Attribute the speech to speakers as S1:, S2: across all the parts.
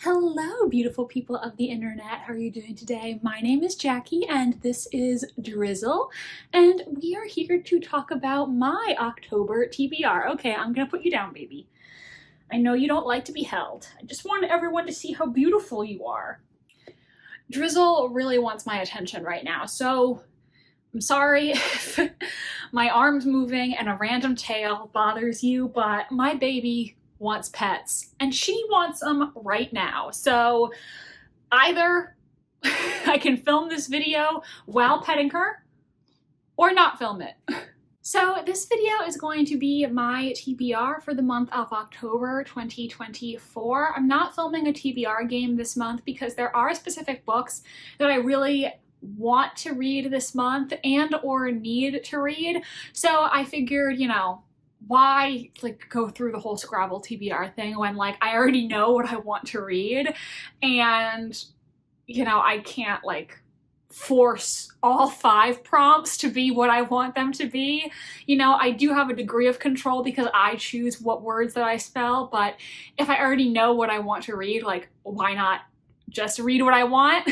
S1: Hello, beautiful people of the internet. How are you doing today? My name is Jackie and this is Drizzle, and we are here to talk about my October TBR. Okay, I'm gonna put you down, baby. I know you don't like to be held. I just want everyone to see how beautiful you are. Drizzle really wants my attention right now, so I'm sorry if my arm's moving and a random tail bothers you, but my baby wants pets and she wants them right now. So either I can film this video while petting her or not film it. So this video is going to be my TBR for the month of October 2024. I'm not filming a TBR game this month because there are specific books that I really want to read this month and or need to read. So I figured, why go through the whole Scrabble TBR thing when I already know what I want to read, and I can't force all 5 prompts to be what I want them to be. I do have a degree of control because I choose what words that I spell, but if I already know what I want to read, why not just read what I want?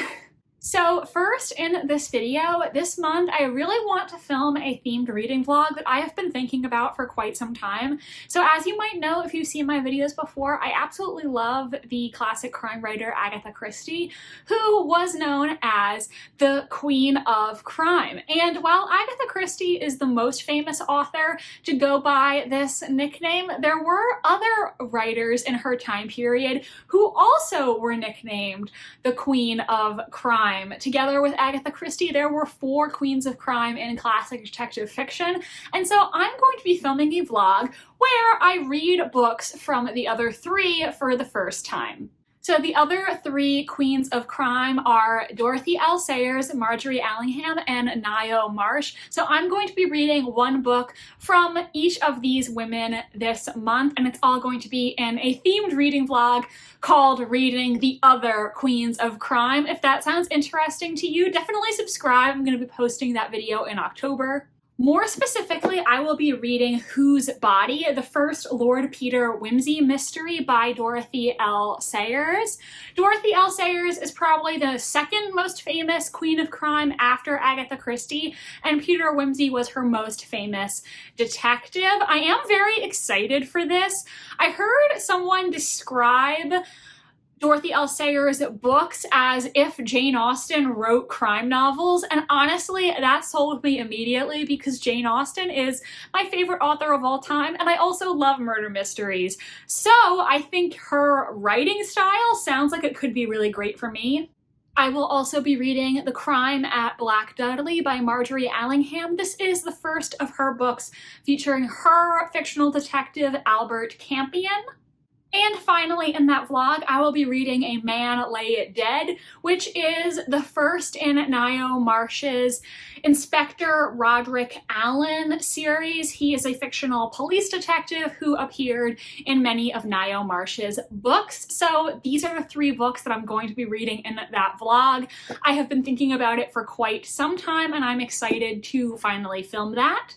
S1: So first in this video, this month I really want to film a themed reading vlog that I have been thinking about for quite some time. So as you might know if you've seen my videos before, I absolutely love the classic crime writer Agatha Christie, who was known as the Queen of Crime. And while Agatha Christie is the most famous author to go by this nickname, there were other writers in her time period who also were nicknamed the Queen of Crime. Together with Agatha Christie, there were 4 queens of crime in classic detective fiction, and so I'm going to be filming a vlog where I read books from the other 3 for the first time. So the other 3 queens of crime are Dorothy L. Sayers, Marjorie Allingham, and Ngaio Marsh. So I'm going to be reading one book from each of these women this month, and it's all going to be in a themed reading vlog called Reading the Other Queens of Crime. If that sounds interesting to you, definitely subscribe. I'm going to be posting that video in October. More specifically, I will be reading Whose Body, the first Lord Peter Wimsey mystery by Dorothy L. Sayers. Dorothy L. Sayers is probably the second most famous queen of crime after Agatha Christie, and Peter Wimsey was her most famous detective. I am very excited for this. I heard someone describe Dorothy L. Sayers' books as if Jane Austen wrote crime novels, and honestly that sold me immediately because Jane Austen is my favorite author of all time, and I also love murder mysteries. So I think her writing style sounds like it could be really great for me. I will also be reading The Crime at Black Dudley by Marjorie Allingham. This is the first of her books featuring her fictional detective Albert Campion. And finally, in that vlog, I will be reading A Man Lay Dead, which is the first in Ngaio Marsh's Inspector Roderick Allen series. He is a fictional police detective who appeared in many of Ngaio Marsh's books. So these are the 3 books that I'm going to be reading in that vlog. I have been thinking about it for quite some time, and I'm excited to finally film that.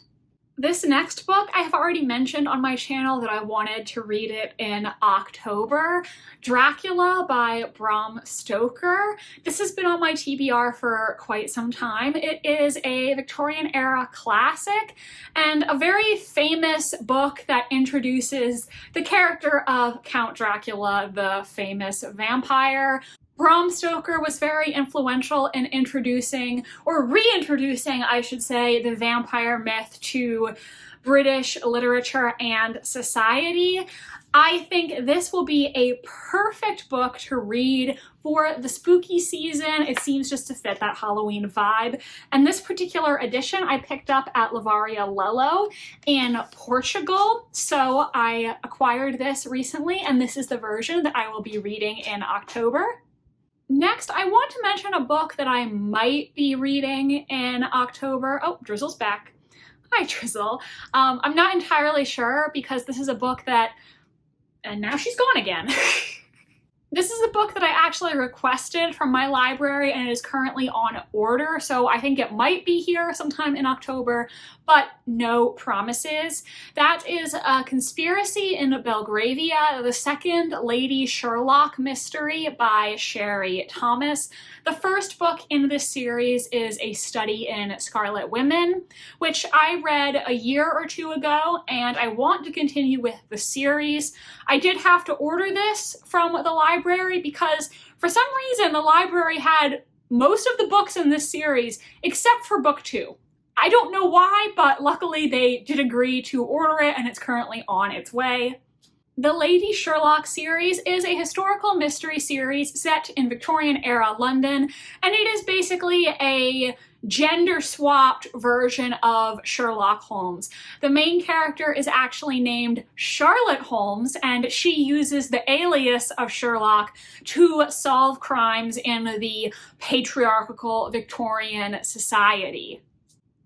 S1: This next book, I have already mentioned on my channel that I wanted to read it in October. Dracula by Bram Stoker. This has been on my TBR for quite some time. It is a Victorian era classic and a very famous book that introduces the character of Count Dracula, the famous vampire. Bram Stoker was very influential in introducing, or reintroducing, I should say, the vampire myth to British literature and society. I think this will be a perfect book to read for the spooky season. It seems just to fit that Halloween vibe. And this particular edition I picked up at Livraria Lello in Portugal. So I acquired this recently, and this is the version that I will be reading in October. Next, I want to mention a book that I might be reading in October. Oh, Drizzle's back. Hi, Drizzle. I'm not entirely sure because this is a book that... And now she's gone again. This is a book that I actually requested from my library and it is currently on order, so I think it might be here sometime in October, but no promises. That is A Conspiracy in Belgravia, the second Lady Sherlock mystery by Sherry Thomas. The first book in this series is A Study in Scarlet Women, which I read a year or two ago, and I want to continue with the series. I did have to order this from the library because for some reason the library had most of the books in this series except for book 2. I don't know why, but luckily they did agree to order it and it's currently on its way. The Lady Sherlock series is a historical mystery series set in Victorian-era London, and it is basically a gender-swapped version of Sherlock Holmes. The main character is actually named Charlotte Holmes, and she uses the alias of Sherlock to solve crimes in the patriarchal Victorian society.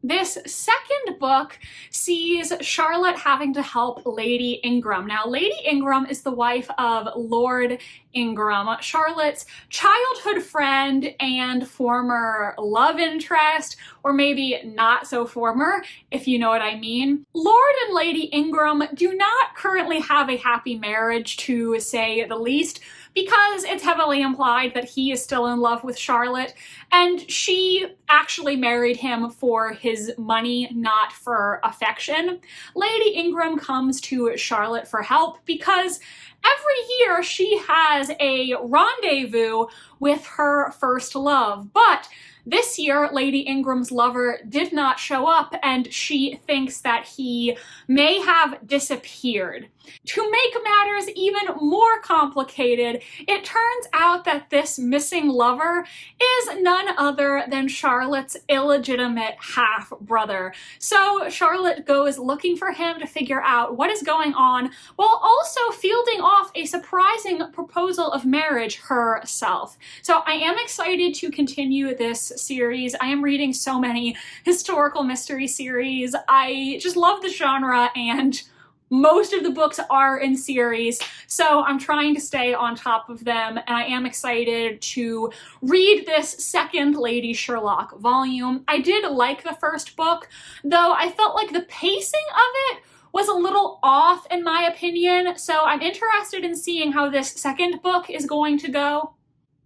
S1: This second book sees Charlotte having to help Lady Ingram. Now, Lady Ingram is the wife of Lord Ingram, Charlotte's childhood friend and former love interest, or maybe not so former, if you know what I mean. Lord and Lady Ingram do not currently have a happy marriage, to say the least, because it's heavily implied that he is still in love with Charlotte, and she actually married him for his money, not for affection. Lady Ingram comes to Charlotte for help because every year she has a rendezvous with her first love, but this year, Lady Ingram's lover did not show up, and she thinks that he may have disappeared. To make matters even more complicated, it turns out that this missing lover is none other than Charlotte's illegitimate half-brother. So Charlotte goes looking for him to figure out what is going on, while also fielding off a surprising proposal of marriage herself. So I am excited to continue this series. I am reading so many historical mystery series. I just love the genre, and most of the books are in series, so I'm trying to stay on top of them, and I am excited to read this second Lady Sherlock volume. I did like the first book, though I felt like the pacing of it was a little off in my opinion, so I'm interested in seeing how this second book is going to go.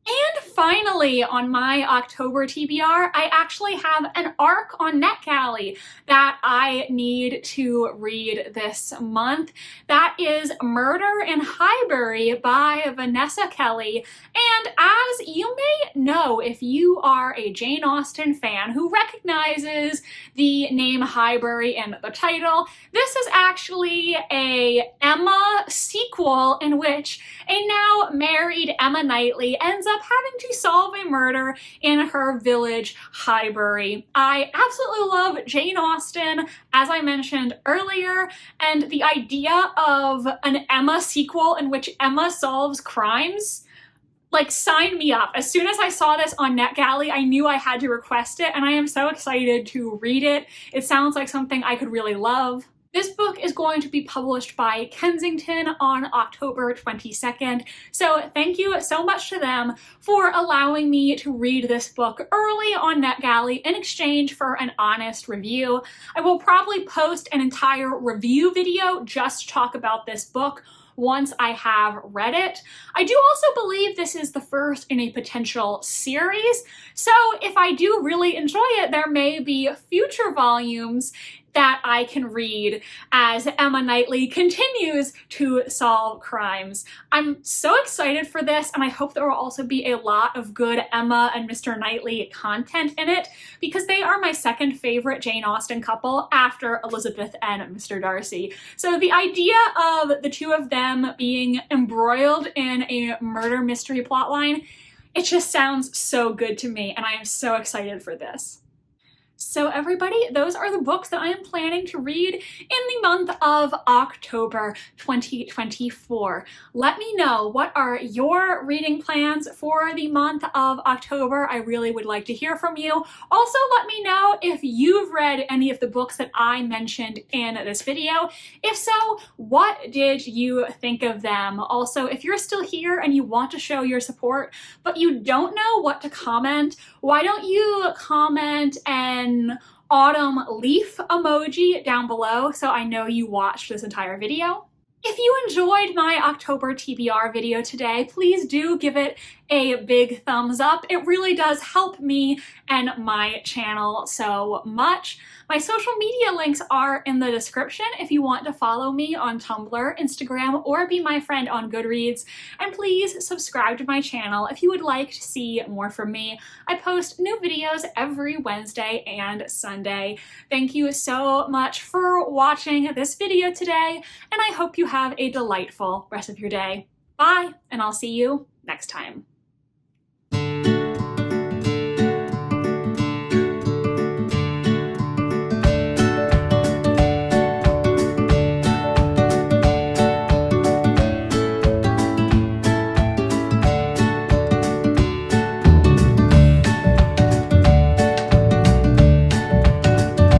S1: And finally, on my October TBR, I actually have an arc on Netgalley that I need to read this month. That is Murder in Highbury by Vanessa Kelly. And as you may know, if you are a Jane Austen fan who recognizes the name Highbury in the title, this is actually a Emma sequel in which a now married Emma Knightley ends up having to solve a murder in her village, Highbury. I absolutely love Jane Austen, as I mentioned earlier, and the idea of an Emma sequel in which Emma solves crimes, like, sign me up. As soon as I saw this on Netgalley, I knew I had to request it, and I am so excited to read it. It sounds like something I could really love. This book is going to be published by Kensington on October 22nd, so thank you so much to them for allowing me to read this book early on Netgalley in exchange for an honest review. I will probably post an entire review video just to talk about this book once I have read it. I do also believe this is the first in a potential series, so if I do really enjoy it, there may be future volumes that I can read as Emma Knightley continues to solve crimes. I'm so excited for this, and I hope there will also be a lot of good Emma and Mr. Knightley content in it, because they are my second favorite Jane Austen couple after Elizabeth and Mr. Darcy. So the idea of the two of them being embroiled in a murder mystery plotline, it just sounds so good to me, and I am so excited for this. So everybody, those are the books that I am planning to read in the month of October 2024. Let me know, what are your reading plans for the month of October? I really would like to hear from you. Also, let me know if you've read any of the books that I mentioned in this video. If so, what did you think of them? Also, if you're still here and you want to show your support, but you don't know what to comment, why don't you comment an autumn leaf emoji down below so I know you watched this entire video? If you enjoyed my October TBR video today, please do give it a big thumbs up. It really does help me and my channel so much. My social media links are in the description if you want to follow me on Tumblr, Instagram, or be my friend on Goodreads. And please subscribe to my channel if you would like to see more from me. I post new videos every Wednesday and Sunday. Thank you so much for watching this video today, and I hope you have a delightful rest of your day. Bye, and I'll see you next time.